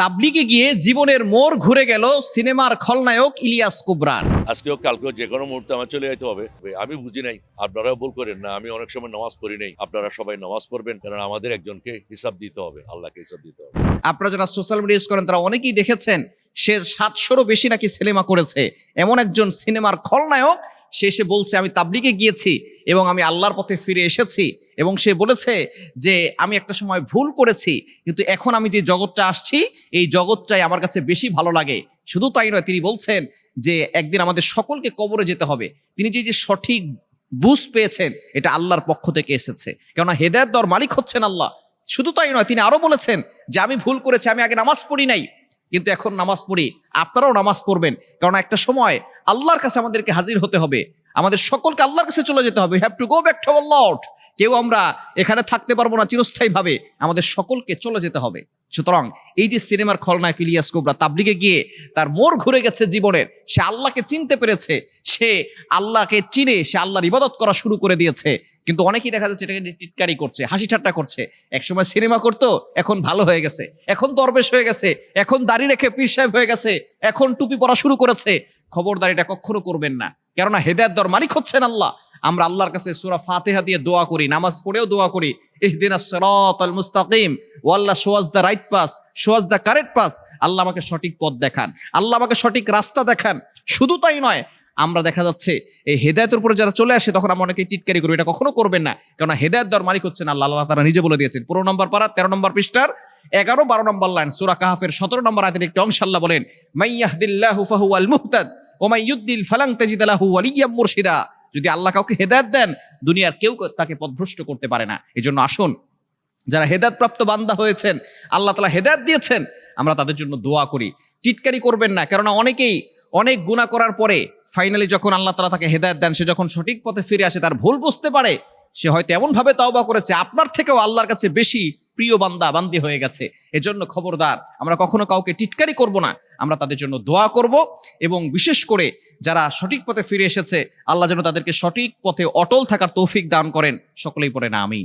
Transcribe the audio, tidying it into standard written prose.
তাবলিগে গিয়ে জীবনের মোড় ঘুরে গেল সিনেমার খলনায়ক ইলিয়াস কুবরার। আজকেও কালকেও যে কোনো মুহূর্তে আমার চলে যেতে হবে। আমি বুঝি নাই, আপনারাও ভুল করেন না। আমি অনেক সময় নামাজ পড়ি নাই, আপনারা সবাই নামাজ পড়বেন, কারণ আমাদের একজনকে হিসাব দিতে হবে, আল্লাহকে হিসাব দিতে হবে। আপনারা যারা সোশ্যাল মিডিয়া ইউজ করেন তারা অনেকেই দেখেছেন সে 700-রও বেশি নাকি সিনেমা করেছে। এমন একজন সিনেমার খলনায়ক সে এসে বলছে আমি তাবলিগে গিয়েছি এবং আমি আল্লাহর পথে ফিরে এসেছি, এবং সে বলেছে যে আমি একটা সময় ভুল করেছি, কিন্তু এখন আমি যে জগৎটা আসছি এই জগৎটাই আমার কাছে বেশি ভালো লাগে। শুধু তাই নয়, তিনি বলছেন যে একদিন আমাদের সকলকে কবরে যেতে হবে। তিনি যে সঠিক বুঝ পেয়েছেন এটা আল্লাহর পক্ষ থেকে এসেছে, কেননা হেদায়েত দেওয়ার মালিক হচ্ছেন আল্লাহ। শুধু তাই নয়, তিনি আরো বলেছেন যে আমি ভুল করেছি, আমি আগে নামাজ পড়ি নাই, কিন্তু এখন নামাজ পড়ি, আপনারাও নামাজ পড়বেন, কারণ একটা সময় আল্লাহর কাছে আমাদেরকে হাজির হতে হবে, আমাদের সকলকে আল্লাহর কাছে চলে যেতে হবে। Have to go back to our Lord. কেউ আমরা এখানে থাকতে পারবো না চিরস্থায়ী ভাবে, আমাদের সকলকে চলে যেতে হবে। সুতরাং এই যে সিনেমার খলনায়ক ইলিয়াস কুবরা তাবলিগে গিয়ে তার মোড় ঘুরে গেছে জীবনের, সে আল্লাহকে চিনতে পেরেছে, সে আল্লাহকে চিনে সে আল্লাহর ইবাদত করা শুরু করে দিয়েছে। কিন্তু অনেকেই দেখা যাচ্ছে এটাকে টিটকারি করছে, হাসি ঠাট্টা করছে। একসময় সিনেমা করতো, এখন ভালো হয়ে গেছে, এখন দরবেশ হয়ে গেছে, এখন দাড়ি রেখে পীর সাহেব হয়ে গেছে, এখন টুপি পরা শুরু করেছে। খবরদার, এটা কখনো করবেন না, কেননা হেদায়েত দেওয়ার মালিক হচ্ছেন আল্লাহ। আমরা আল্লাহর কাছে সূরা ফাতিহা দিয়ে দোয়া করি, নামাজ পড়েও দোয়া করি, ইহদিনাস সিরাতাল মুস্তাকিম, ও Allah show us the right path, show us the correct path. Allah আমাকে সঠিক পথ দেখান, আল্লাহ আমাকে সঠিক রাস্তা দেখান। শুধু তাই নয়, আমরা দেখা যাচ্ছে এই হেদায়েতের উপরে যারা চলে আসে তখন আমরা অনেকে টিটকারি করি, এটা কখনো করবেন না, কেননা হেদায়েত দেওয়ার মালিক হচ্ছেন আল্লাহ। আল্লাহ তাআলা নিজে বলে দিয়েছেন 15 নম্বর পারা 13 নম্বর পৃষ্ঠার 11-12 নম্বর লাইন সূরা কাহফের 17 নম্বর আয়াতের একটি অংশ আল্লাহ বলেন, মাইয়াহদিল্লাহু ফাহুয়াল মুহতাদ ওয়া মাইয়ুদ্দিল ফালান তাজিদ লাহু ওয়ালিয়্যাম মুরশিদা। যদি আল্লাহ কাউকে হেদায়েত দেন, দুনিয়ার কেউ তাকে পথভ্রষ্ট করতে পারে না। এজন্য আসুন, যারা হেদায়েত প্রাপ্ত বান্দা হয়েছেন, আল্লাহ তাআলা হেদায়েত দিয়েছেন, আমরা তাদের জন্য দোয়া করি। টিটকারি করবেন না, কেননা অনেকেই অনেক গুনাহ করার পরে ফাইনালি যখন আল্লাহ তাআলা তাকে হেদায়েত দেন, সে যখন সঠিক পথে ফিরে আসে, তার ভুল বুঝতে পারে, সে হয়তো এমন ভাবে তওবা করেছে আপনার থেকেও আল্লাহর কাছে বেশি প্রিয় বান্দা বান্দি হয়ে গেছে। এজন্য খবরদার, আমরা কখনো কাউকে টিটকারি করব না, আমরা তাদের জন্য দোয়া করব। এবং বিশেষ করে যারা সঠিক পথে ফিরে এসেছে, আল্লাহ যেন তাদেরকে সঠিক পথে অটল থাকার তৌফিক দান করেন। সকলেই পড়েন আমিন।